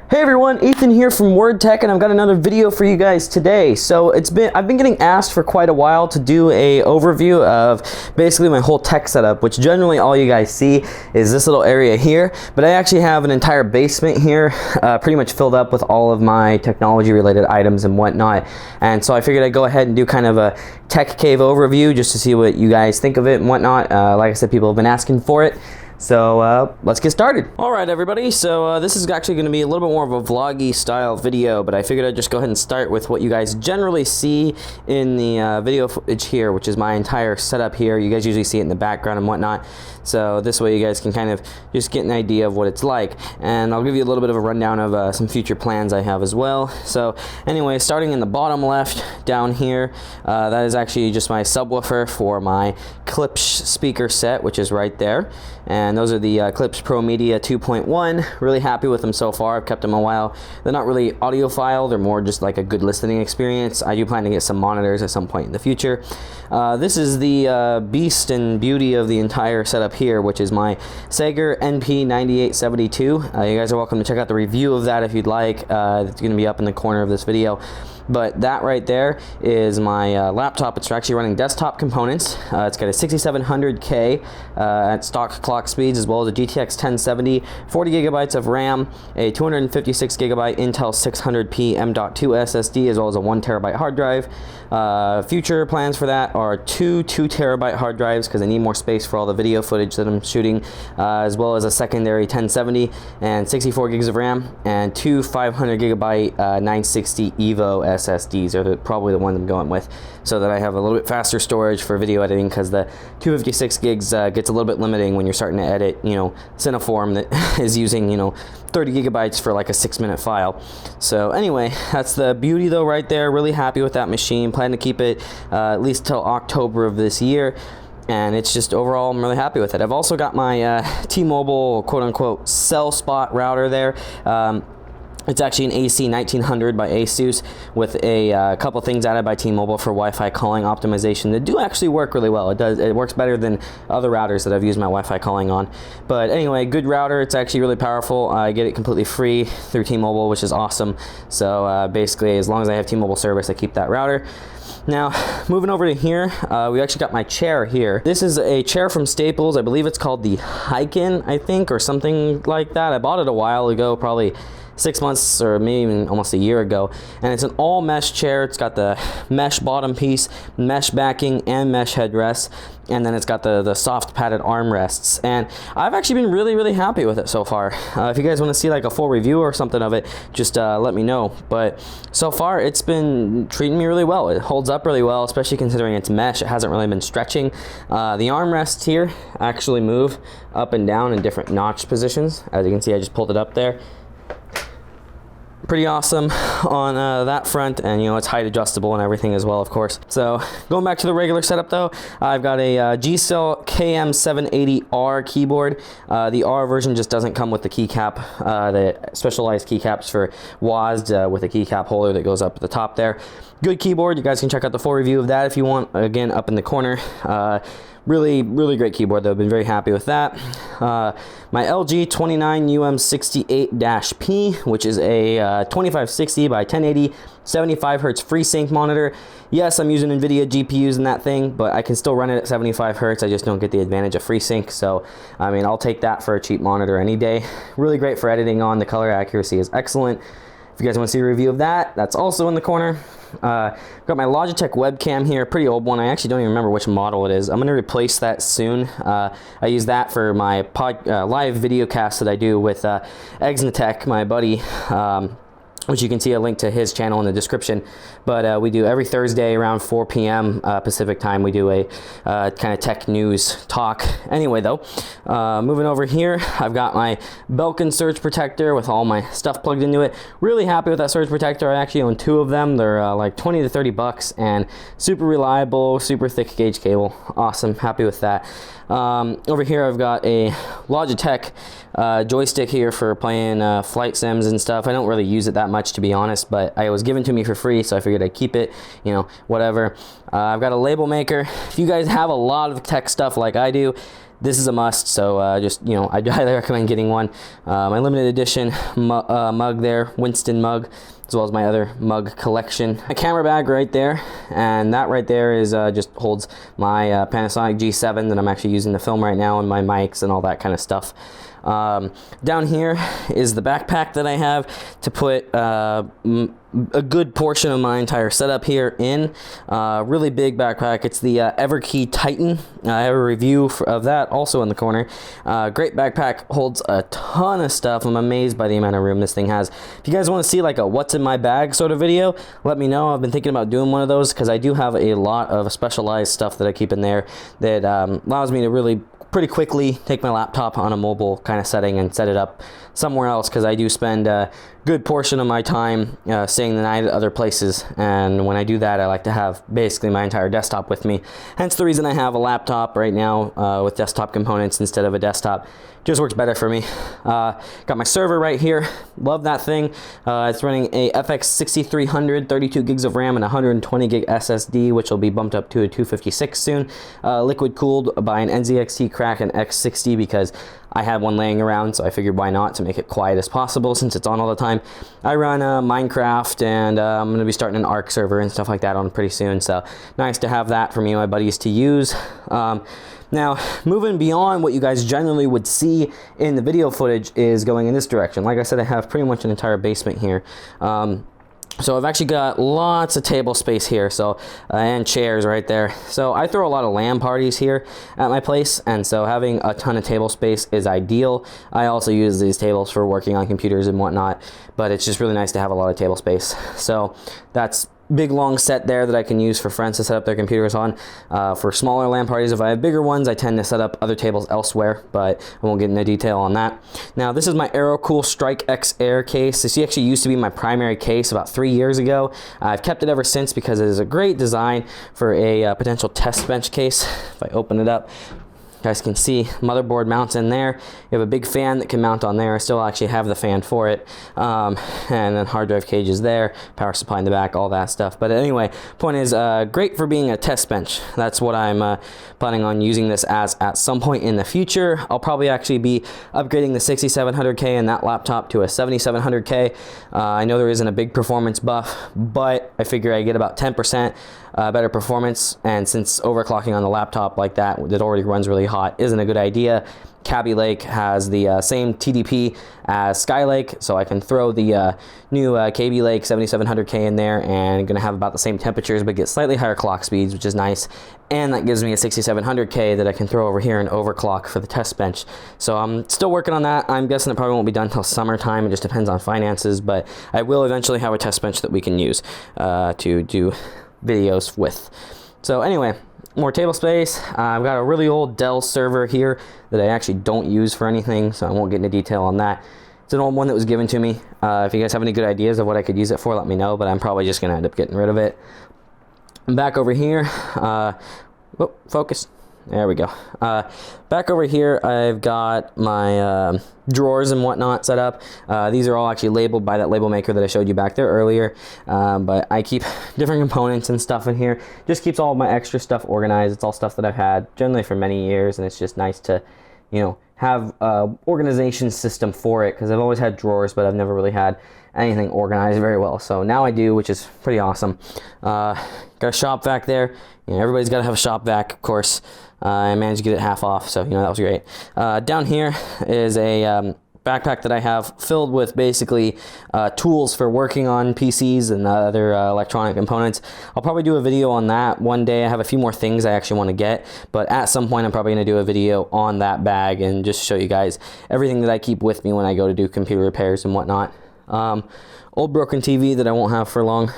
Hey everyone, Ethan here from Word Tech, and I've got another video for you guys today. So I've been getting asked for quite a while to do a overview of basically my whole tech setup, which generally all you guys see is this little area here, but I actually have an entire basement here, pretty much filled up with all of my technology related items and whatnot. And so I figured I'd go ahead and do kind of a tech cave overview just to see what you guys think of it and whatnot. Like I said, people have been asking for it. So let's get started. All right, everybody. So this is actually going to be a little bit more of a vloggy style video, but I figured I'd just go ahead and start with what you guys generally see in the video footage here, which is my entire setup here. You guys usually see it in the background and whatnot. So this way you guys can kind of just get an idea of what it's like. And I'll give you a little bit of a rundown of some future plans I have as well. So anyway, starting in the bottom left down here, that is actually just my subwoofer for my Klipsch speaker set, which is right there. And those are the Klipsch Pro Media 2.1. Really happy with them so far. I've kept them a while. They're not really audiophile. They're more just like a good listening experience. I do plan to get some monitors at some point in the future. This is the beast and beauty of the entire setup here, which is my Sager NP9872. You guys are welcome to check out the review of that if you'd like. It's going to be up in the corner of this video. But that right there is my laptop. It's actually running desktop components. It's got a 6700K at stock clock speeds, as well as a GTX 1070, 40 gigabytes of RAM, a 256 gigabyte Intel 600p M.2 SSD, as well as a 1 terabyte hard drive. Future plans for that are two 2 terabyte hard drives because I need more space for all the video footage that I'm shooting, as well as a secondary 1070 and 64 gigs of RAM, and two 500 gigabyte 960 Evo SSDs are probably the ones I'm going with, so that I have a little bit faster storage for video editing, because the 256 gigs gets a little bit limiting when you're starting to edit, you know, Cineform that is using, you know, 30 gigabytes for like a 6-minute file. So anyway, that's the beauty though right there. Really happy with that machine. Plan to keep it at least till October of this year. And it's just overall, I'm really happy with it. I've also got my T-Mobile quote-unquote cell spot router there. It's actually an AC 1900 by Asus with a couple things added by T-Mobile for Wi-Fi calling optimization that do actually work really well. It works better than other routers that I've used my Wi-Fi calling on. But anyway, good router. It's actually really powerful. I get it completely free through T-Mobile, which is awesome. So basically, as long as I have T-Mobile service, I keep that router. Now, moving over to here, we actually got my chair here. This is a chair from Staples. I believe it's called the Hiken, I think, or something like that. I bought it a while ago, probably 6 months or maybe even almost a year ago, and it's an all mesh chair. It's got the mesh bottom piece, mesh backing, and mesh headrest, and then it's got the soft padded armrests. And I've actually been really happy with it so far. If you guys want to see like a full review or something of it, just let me know. But so far it's been treating me really well. It holds up really well, especially considering it's mesh. It hasn't really been stretching. The armrests here actually move up and down in different notch positions. As you can see, I just pulled it up there. Pretty awesome on that front, and you know, it's height adjustable and everything as well, of course. So going back to the regular setup though, I've got a G-Cell KM780R keyboard. The R version just doesn't come with the keycap, the specialized keycaps for WASD with a keycap holder that goes up at the top there. Good keyboard. You guys can check out the full review of that if you want, again, up in the corner. Really great keyboard though. Been very happy with that. My LG 29UM68-P, which is a 2560 by 1080 75 hertz FreeSync monitor. Yes, I'm using NVIDIA GPUs in that thing, but I can still run it at 75 hertz. I just don't get the advantage of FreeSync. So, I mean, I'll take that for a cheap monitor any day. Really great for editing on. The color accuracy is excellent. If you guys want to see a review of that, that's also in the corner. Got my Logitech webcam here, pretty old one. I actually don't even remember which model it is. I'm going to replace that soon. I use that for my live video cast that I do with Exnatech, my buddy, which you can see a link to his channel in the description. But we do every Thursday around 4 p.m. Pacific time. We do a kind of tech news talk. Anyway, though, moving over here, I've got my Belkin surge protector with all my stuff plugged into it. Really happy with that surge protector. I actually own 2 of them. They're like 20 to 30 bucks and super reliable, super thick gauge cable. Awesome, happy with that. Over here, I've got a Logitech joystick here for playing flight sims and stuff. I don't really use it that much, to be honest, but it was given to me for free, so I figured I'd keep it, you know, whatever. I've got a label maker. If you guys have a lot of tech stuff like I do, this is a must, so just, you know, I highly recommend getting one. My limited edition mug there, Winston mug, as well as my other mug collection. A camera bag right there, and that right there is just holds my Panasonic G7 that I'm actually using to film right now, and my mics and all that kind of stuff. Down here is the backpack that I have to put a good portion of my entire setup here in. Really big backpack. It's the Everkey Titan. I have a review of that also in the corner. Great backpack, holds a ton of stuff. I'm amazed by the amount of room this thing has. If you guys want to see like a what's in my bag sort of video, let me know. I've been thinking about doing one of those because I do have a lot of specialized stuff that I keep in there that allows me to really pretty quickly take my laptop on a mobile kind of setting and set it up somewhere else, because I do spend a good portion of my time staying the night at other places, and when I do that I like to have basically my entire desktop with me. Hence the reason I have a laptop right now with desktop components instead of a desktop. Just works better for me. Got my server right here. Love that thing. It's running a FX 6300, 32 gigs of RAM and 120 gig SSD, which will be bumped up to a 256 soon. Liquid cooled by an NZXT Kraken X60 because I had one laying around, so I figured why not, to make it quiet as possible since it's on all the time. I run Minecraft, and I'm going to be starting an Ark server and stuff like that on pretty soon, so nice to have that for me and my buddies to use. Now, moving beyond what you guys generally would see in the video footage is going in this direction. Like I said, I have pretty much an entire basement here. So I've actually got lots of table space here, so and chairs right there. So I throw a lot of LAN parties here at my place, and so having a ton of table space is ideal. I also use these tables for working on computers and whatnot, but it's just really nice to have a lot of table space. So that's big long set there that I can use for friends to set up their computers on. For smaller LAN parties, if I have bigger ones, I tend to set up other tables elsewhere, but I won't get into detail on that. Now, this is my AeroCool Strike X Air case. This actually used to be my primary case about 3 years ago. I've kept it ever since because it is a great design for a potential test bench case. If I open it up, you guys can see motherboard mounts in there. You have a big fan that can mount on there. I still actually have the fan for it. And then hard drive cages there, power supply in the back, all that stuff. But anyway, point is great for being a test bench. That's what I'm planning on using this as at some point in the future. I'll probably actually be upgrading the 6700K and that laptop to a 7700K. I know there isn't a big performance buff, but I figure I get about 10% better performance, and since overclocking on the laptop like that already runs really hot isn't a good idea. Kaby Lake has the same TDP as Skylake, so I can throw the new Kaby Lake 7700K in there, and gonna have about the same temperatures but get slightly higher clock speeds, which is nice. And that gives me a 6700K that I can throw over here and overclock for the test bench. So I'm still working on that. I'm guessing it probably won't be done until summertime. It just depends on finances, but I will eventually have a test bench that we can use to do videos with. So anyway, more table space. I've got a really old Dell server here that I actually don't use for anything, so I won't get into detail on that. It's an old one that was given to me. If you guys have any good ideas of what I could use it for, let me know, but I'm probably just going to end up getting rid of it. I'm back over here. Whoop, focus. There we go. Back over here, I've got my drawers and whatnot set up. These are all actually labeled by that label maker that I showed you back there earlier. But I keep different components and stuff in here. Just keeps all of my extra stuff organized. It's all stuff that I've had generally for many years, and it's just nice to, you know, have an organization system for it, because I've always had drawers, but I've never really had anything organized very well. So now I do, which is pretty awesome. Got a shop vac there. You know, everybody's got to have a shop vac, of course. I managed to get it half off, so you know that was great. Down here is a backpack that I have filled with basically tools for working on PCs and other electronic components. I'll probably do a video on that one day. I have a few more things I actually want to get, but at some point I'm probably going to do a video on that bag and just show you guys everything that I keep with me when I go to do computer repairs and whatnot. Old broken TV that I won't have for long.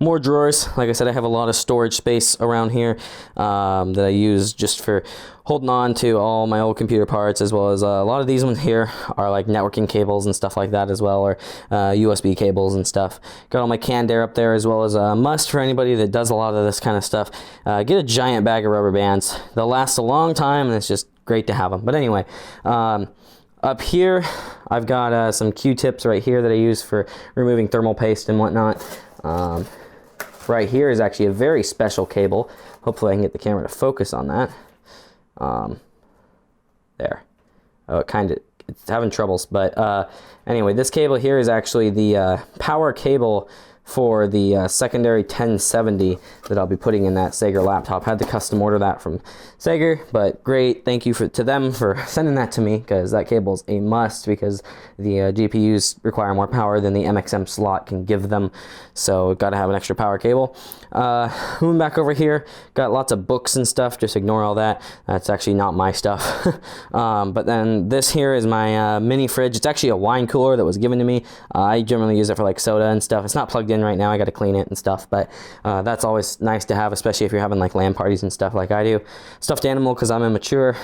More drawers. Like I said, I have a lot of storage space around here that I use just for holding on to all my old computer parts, as well as a lot of these ones here are like networking cables and stuff like that as well, or USB cables and stuff. Got all my canned air up there, as well as a must for anybody that does a lot of this kind of stuff. Get a giant bag of rubber bands. They'll last a long time, and it's just great to have them. But anyway, up here I've got some Q-tips right here that I use for removing thermal paste and whatnot. Right here is actually a very special cable. Hopefully I can get the camera to focus on that. There. Oh, it's having troubles, but anyway, this cable here is actually the power cable for the secondary 1070 that I'll be putting in that Sager laptop. I had to custom order that from Sager, but great, thank you to them for sending that to me, because that cable is a must, because the GPUs require more power than the MXM slot can give them, so got to have an extra power cable. Moving back over here, got lots of books and stuff, just ignore all that, that's actually not my stuff. But then this here is my mini fridge. It's actually a wine cooler that was given to me. I generally use it for like soda and stuff. It's not plugged in right now, I got to clean it and stuff, but that's always nice to have, especially if you're having like LAN parties and stuff like I do. Stuffed animal because I'm immature.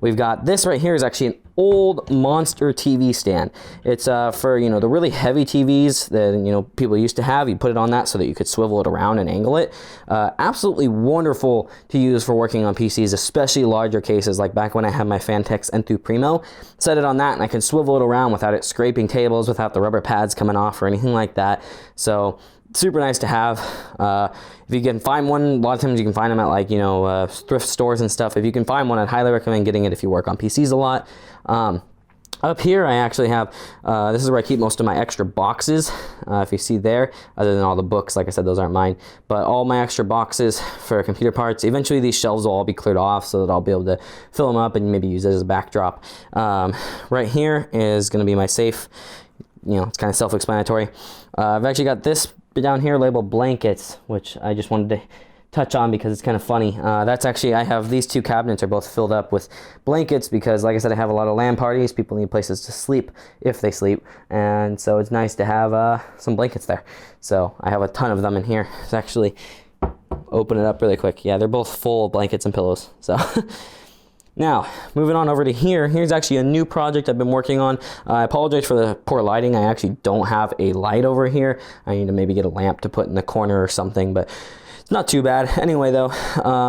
We've got this right here is actually an old monster TV stand. It's for, you know, the really heavy TVs that, you know, people used to have. You put it on that so that you could swivel it around and angle it. Absolutely wonderful to use for working on PCs, especially larger cases, like back when I had my Fantex N2 Primo. Set it on that and I can swivel it around without it scraping tables, without the rubber pads coming off or anything like that. So super nice to have. If you can find one, a lot of times you can find them at like, you know, thrift stores and stuff. If you can find one, I'd highly recommend getting it if you work on PCs a lot. Up here I actually have, this is where I keep most of my extra boxes, if you see there, other than all the books. Like I said, those aren't mine, but all my extra boxes for computer parts. Eventually these shelves will all be cleared off so that I'll be able to fill them up and maybe use it as a backdrop. Right here is going to be my safe. You know, it's kind of self-explanatory. I've actually got this down here labeled blankets, which I just wanted to touch on because it's kind of funny. That's actually, I have these two cabinets are both filled up with blankets because, like I said, I have a lot of LAN parties. People need places to sleep if they sleep, and so it's nice to have some blankets there. So I have a ton of them in here. It's actually, open it up really quick. Yeah, they're both full of blankets and pillows. So now, moving on over to here. Here's actually a new project I've been working on. I apologize for the poor lighting. I actually don't have a light over here. I need to maybe get a lamp to put in the corner or something, but it's not too bad. Anyway, though,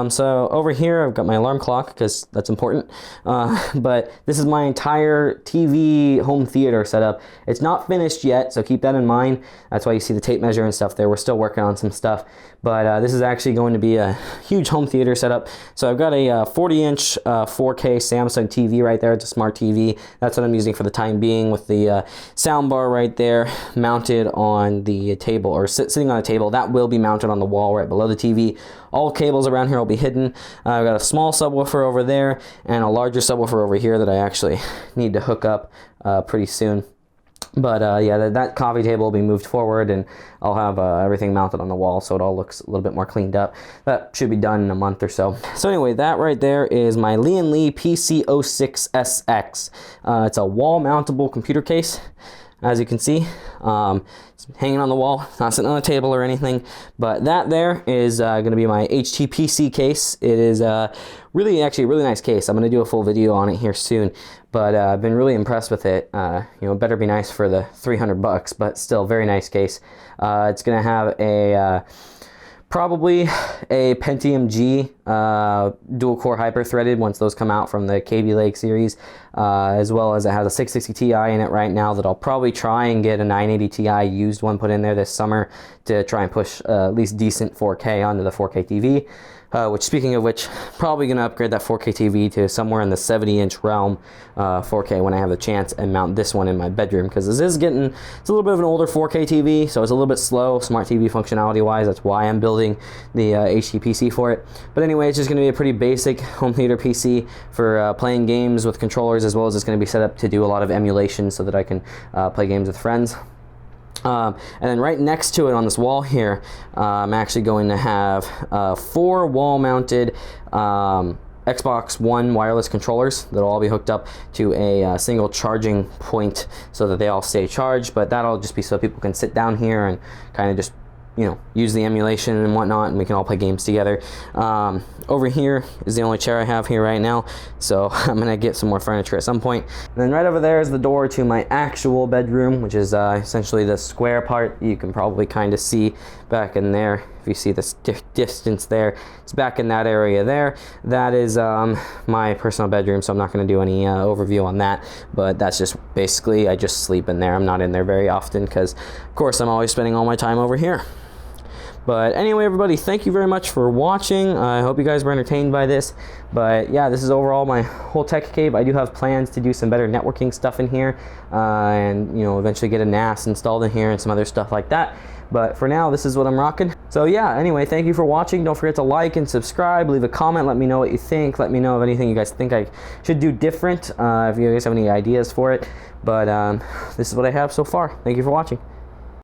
so over here I've got my alarm clock because that's important. But this is my entire TV home theater setup. It's not finished yet, so keep that in mind. That's why you see the tape measure and stuff there. We're still working on some stuff, but this is actually going to be a huge home theater setup. So I've got a 40-inch 4K Samsung TV right there. It's a smart TV. That's what I'm using for the time being, with the sound bar right there mounted on the table, or sitting on a table. That will be mounted on the wall right below the TV. All cables around here will be hidden. I've got a small subwoofer over there and a larger subwoofer over here that I actually need to hook up pretty soon. But yeah, that coffee table will be moved forward, and I'll have everything mounted on the wall so it all looks a little bit more cleaned up. That should be done in a month or so. So anyway, that right there is my Lian Li PC06SX. It's a wall mountable computer case. As you can see, it's hanging on the wall, not sitting on a table or anything, but that there is going to be my HTPC case. It is actually a really nice case. I'm going to do a full video on it here soon, but I've been really impressed with it. You know, it better be nice for the 300 bucks, but still very nice case. It's going to have a probably a Pentium G dual-core hyper-threaded once those come out from the Kaby Lake series, as well as it has a 660 Ti in it right now that I'll probably try and get a 980 Ti used one put in there this summer to try and push at least decent 4K onto the 4K TV. Which, speaking of which, probably going to upgrade that 4K TV to somewhere in the 70-inch realm 4K when I have the chance, and mount this one in my bedroom, because this is it's a little bit of an older 4K TV, so it's a little bit slow smart TV functionality wise. That's why I'm building the HTPC for it. But anyway, it's just going to be a pretty basic home theater PC for playing games with controllers, as well as it's going to be set up to do a lot of emulation so that I can play games with friends. And then right next to it on this wall here, I'm actually going to have 4 wall-mounted Xbox One wireless controllers that'll all be hooked up to a single charging point so that they all stay charged. But that'll just be so people can sit down here and kind of just, you know, use the emulation and whatnot, and we can all play games together. Over here is the only chair I have here right now, so I'm gonna get some more furniture at some point. And then right over there is the door to my actual bedroom, which is essentially the square part. You can probably kind of see back in there. If you see this distance there, it's back in that area there. That is my personal bedroom, so I'm not going to do any overview on that, but that's just basically, I just sleep in there. I'm not in there very often because, of course, I'm always spending all my time over here. But anyway, everybody, thank you very much for watching. I hope you guys were entertained by this. But yeah, this is overall my whole tech cave. I do have plans to do some better networking stuff in here, and you know, eventually get a NAS installed in here and some other stuff like that. But for now, this is what I'm rocking. So yeah, anyway, thank you for watching. Don't forget to like and subscribe. Leave a comment. Let me know what you think. Let me know of anything you guys think I should do different, if you guys have any ideas for it. But this is what I have so far. Thank you for watching.